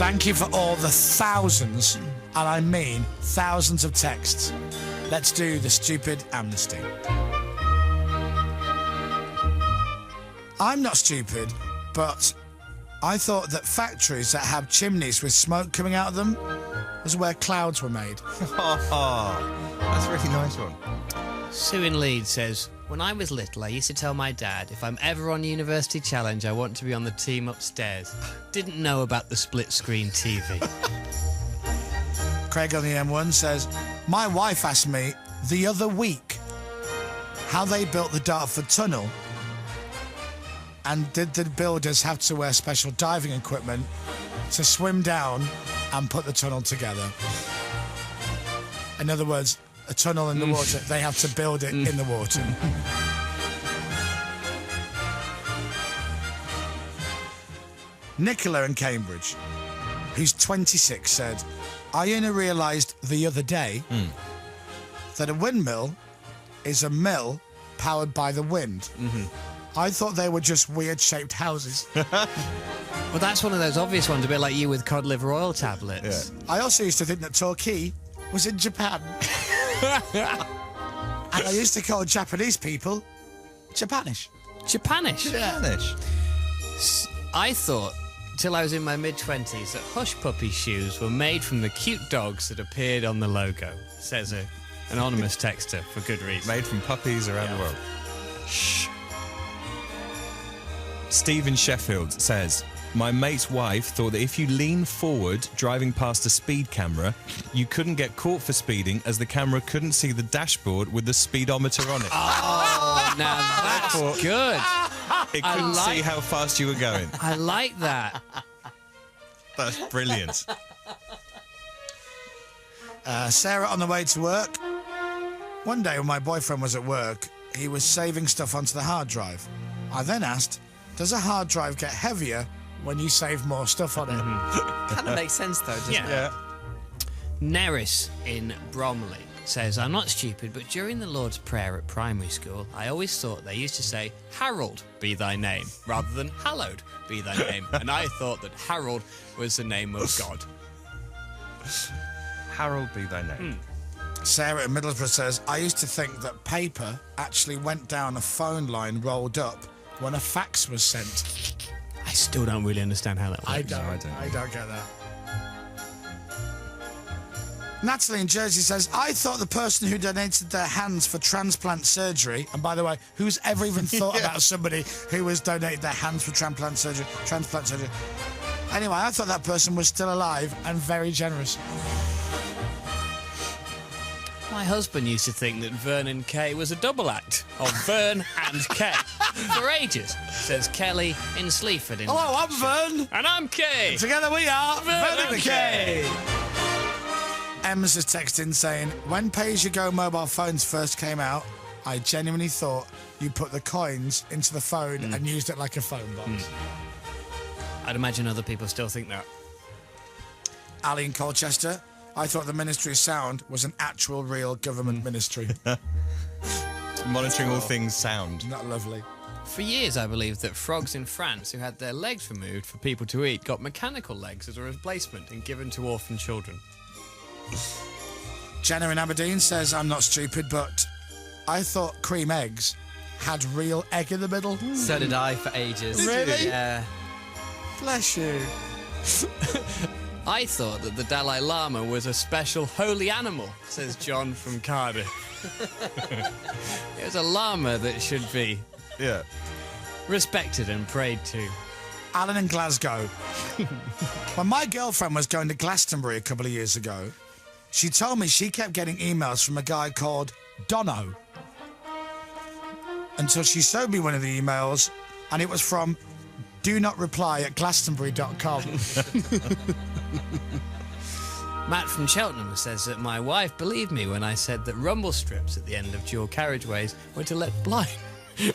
Thank you for all the thousands, and I mean thousands of texts. Let's do the stupid amnesty. I'm not stupid, but I thought that factories that have chimneys with smoke coming out of them was where clouds were made. That's a really nice one. Sue in Leeds says, when I was little, I used to tell my dad, if I'm ever on University Challenge, I want to be on the team upstairs. Didn't know about the split-screen TV. Craig on the M1 says, my wife asked me the other week how they built the Dartford Tunnel, and did the builders have to wear special diving equipment to swim down and put the tunnel together. In other words, a tunnel in the water, they have to build it in the water. Nicola in Cambridge, who's 26, said, I only realised the other day that a windmill is a mill powered by the wind. I thought they were just weird-shaped houses. Well, that's one of those obvious ones, a bit like you with cod liver oil tablets. Yeah. I also used to think that Torquay was in Japan. And I used to call Japanese people Japanish. Japanish? Japanish. I thought, till I was in my mid-20s, that Hush Puppy shoes were made from the cute dogs that appeared on the logo, says an anonymous texter, for good reason. Made from puppies around the world. Shh. Steve in Sheffield says, my mate's wife thought that if you lean forward driving past a speed camera, you couldn't get caught for speeding as the camera couldn't see the dashboard with the speedometer on it. Oh, now that's good. It couldn't see how fast you were going. I like that. That's brilliant. Sarah on the way to work. One day when my boyfriend was at work, he was saving stuff onto the hard drive. I then asked, does a hard drive get heavier when you save more stuff on it? Kind of makes sense, though, doesn't it? Yeah. Neris in Bromley says, I'm not stupid, but during the Lord's Prayer at primary school, I always thought they used to say, Harold be thy name, rather than hallowed be thy name. And I thought that Harold was the name of God. Harold be thy name. Sarah in Middlesbrough says, I used to think that paper actually went down a phone line rolled up when a fax was sent. I still don't really understand how that works. I don't get that. Natalie in Jersey says, I thought the person who donated their hands for transplant surgery, and by the way, who's ever even thought about somebody who has donated their hands for transplant surgery? Anyway, I thought that person was still alive and very generous. My husband used to think that Vern and Kay was a double act of Vern and Kay for ages, says Kelly in Sleaford. Hello, I'm Vern. And I'm Kay. Together we are Vern and Kay. Emma's has texted in saying, when pay-as-you-go mobile phones first came out, I genuinely thought you put the coins into the phone and used it like a phone box. I'd imagine other people still think that. Ali in Colchester, I thought the Ministry of Sound was an actual real government ministry. Monitoring all things sound. Not lovely. For years, I believed that frogs in France who had their legs removed for people to eat got mechanical legs as a replacement and given to orphan children. Jenna in Aberdeen says, I'm not stupid, but I thought cream eggs had real egg in the middle. So did I for ages. Really? Yeah. Bless you. I thought that the Dalai Lama was a special holy animal, says John from Cardiff. It was a llama that should be respected and prayed to. Alan in Glasgow. When my girlfriend was going to Glastonbury a couple of years ago, she told me she kept getting emails from a guy called Dono. Until she showed me one of the emails, and it was from do-not-reply@glastonbury.com. Matt from Cheltenham says that my wife believed me when I said that rumble strips at the end of dual carriageways were to let blind... Hang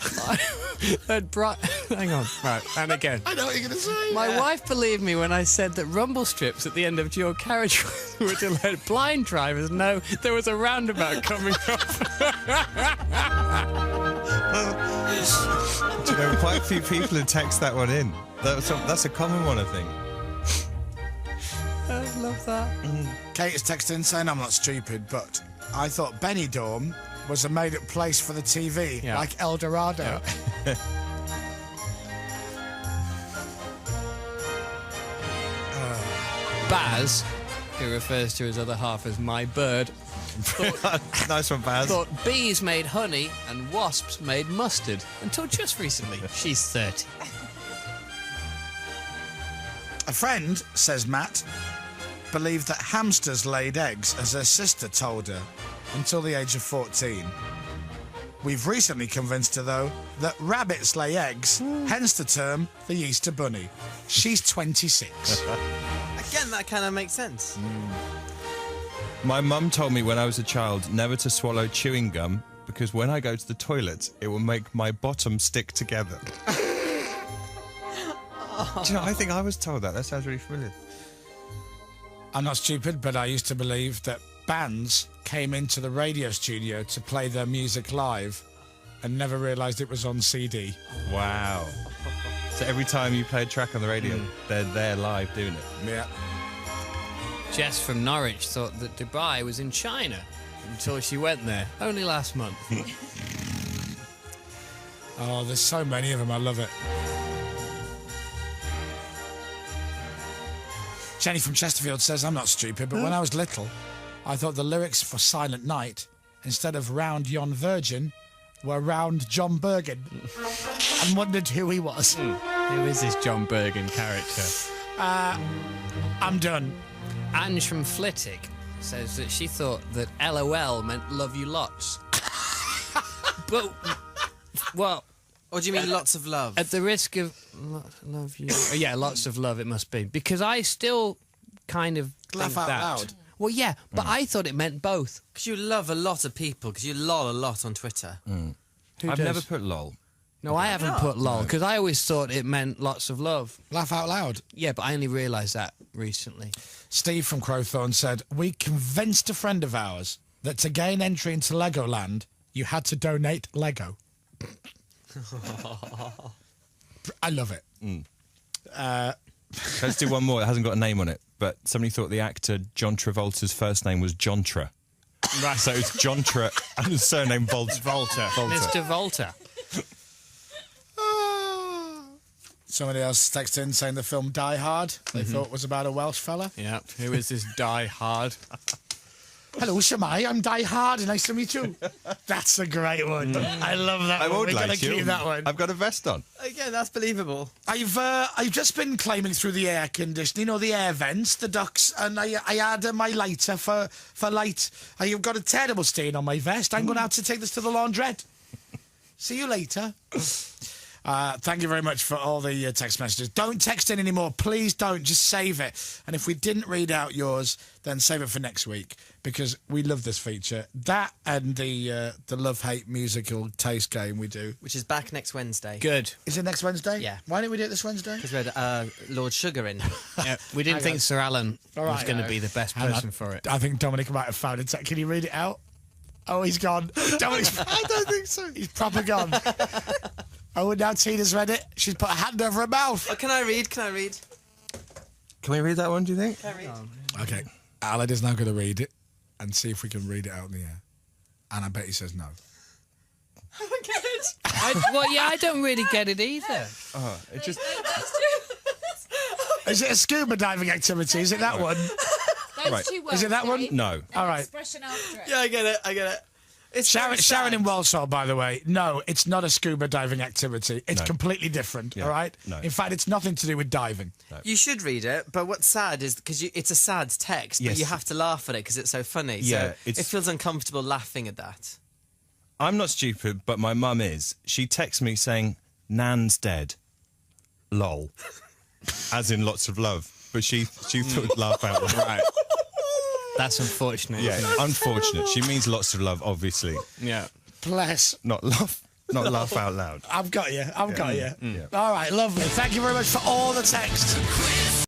on. Right, and again. I know what you're going to say. My wife believed me when I said that rumble strips at the end of dual carriageways were to let blind drivers know there was a roundabout coming up. Do you know, quite a few people have texted that one in. That's a common one, I think. love that. Kate is texting saying I'm not stupid, but I thought Benidorm was a made-up place for the TV, Yeah. like El Dorado. Yeah. Baz, who refers to his other half as my bird, Nice one, Baz. thought bees made honey and wasps made mustard until just recently. She's 30. A friend, says Matt, believed that hamsters laid eggs, as her sister told her, until the age of 14. We've recently convinced her, though, that rabbits lay eggs, hence the term the Easter Bunny. She's 26. Again, that kind of makes sense. My mum told me when I was a child never to swallow chewing gum because when I go to the toilet, it will make my bottom stick together. Do you know, I think I was told that. That sounds really familiar. I'm not stupid, but I used to believe that bands came into the radio studio to play their music live and never realised it was on CD. Wow. So every time you play a track on the radio, they're there live doing it. Yeah. Jess from Norwich thought that Dubai was in China until she went there, only last month. Oh, there's so many of them. I love it. Jenny from Chesterfield says, I'm not stupid, but when I was little, I thought the lyrics for Silent Night, instead of Round Yon Virgin, were Round John Bergen, and wondered who he was. Who is this John Bergen character? I'm done. Ange from Flitwick says that she thought that LOL meant love you lots. But, well, Or do you mean lots of love? at the risk of love you... Oh, yeah, lots of love it must be. Because I still kind of Laugh think out that. loud. Well, yeah, but I thought it meant both. Because you love a lot of people, because you lol a lot on Twitter. Who I've does? never put lol. No, I haven't put lol, because I always thought it meant lots of love. Laugh out loud. Yeah, but I only realised that recently. Steve from Crowthorne said, we convinced a friend of ours that to gain entry into Legoland, you had to donate Lego. I love it. Let's do one more. It hasn't got a name on it, but somebody thought the actor John Travolta's first name was Jontra. Right. So it's Jontra and his surname Volta. Mr. Volta. Somebody else texted in saying the film Die Hard, they thought was about a Welsh fella. Yeah, who is this Die Hard? Hello, Shamai, I'm Die Hard, nice to meet you. That's a great one. I love that I one. would We're going like to keep you. that one. I've got a vest on. Again, that's believable. I've just been climbing through the air conditioning, or the air vents, the ducts, and I had my lighter for light. I've got a terrible stain on my vest. I'm going to have to take this to the laundrette. See you later. Thank you very much for all the text messages. Don't text in anymore. Please don't. Just save it. And if we didn't read out yours, then save it for next week, because we love this feature. That and the love-hate musical taste game we do. Which is back next Wednesday. Good. Is it next Wednesday? Yeah. Why didn't we do it this Wednesday? Because we had Lord Sugar in. Yeah, we didn't Hang think on. Sir Alan All was right, going to hang be on. the best Hang on. person for it. I think Dominic might have found it. Can you read it out? Oh, he's gone. Dominic's, I don't think so. He's proper gone. Oh, and now Tina's read it. She's put a hand over her mouth. Oh, can I read? Can I read? Can we read that one, do you think? Can I read? Okay. Alan is now going to read it and see if we can read it out in the air. And I bet he says no. I don't really get it either. It just... Is it a scuba diving activity? Is it that one? Those Right. two words, Is it that one? Dave. No. All right. Expression after it. Yeah, I get it. I get it. It's Sharon, very Sharon in sad. Walsall, by the way, no, it's not a scuba diving activity. It's No. completely different, Yeah. all right? No. In fact, it's nothing to do with diving. You should read it, but what's sad is because it's a sad text, Yes. but you have to laugh at it because it's so funny. Yeah, so it's- it feels uncomfortable laughing at that. I'm not stupid, but my mum is. She texts me saying, Nan's dead. Lol. As in lots of love. But she thought laugh out loud. Right. That's unfortunate. Yeah, isn't it? unfortunate. She means lots of love, obviously. Yeah. Bless. Not laugh out loud. I've got you. I've got you. Yeah. All right, lovely. Thank you very much for all the texts.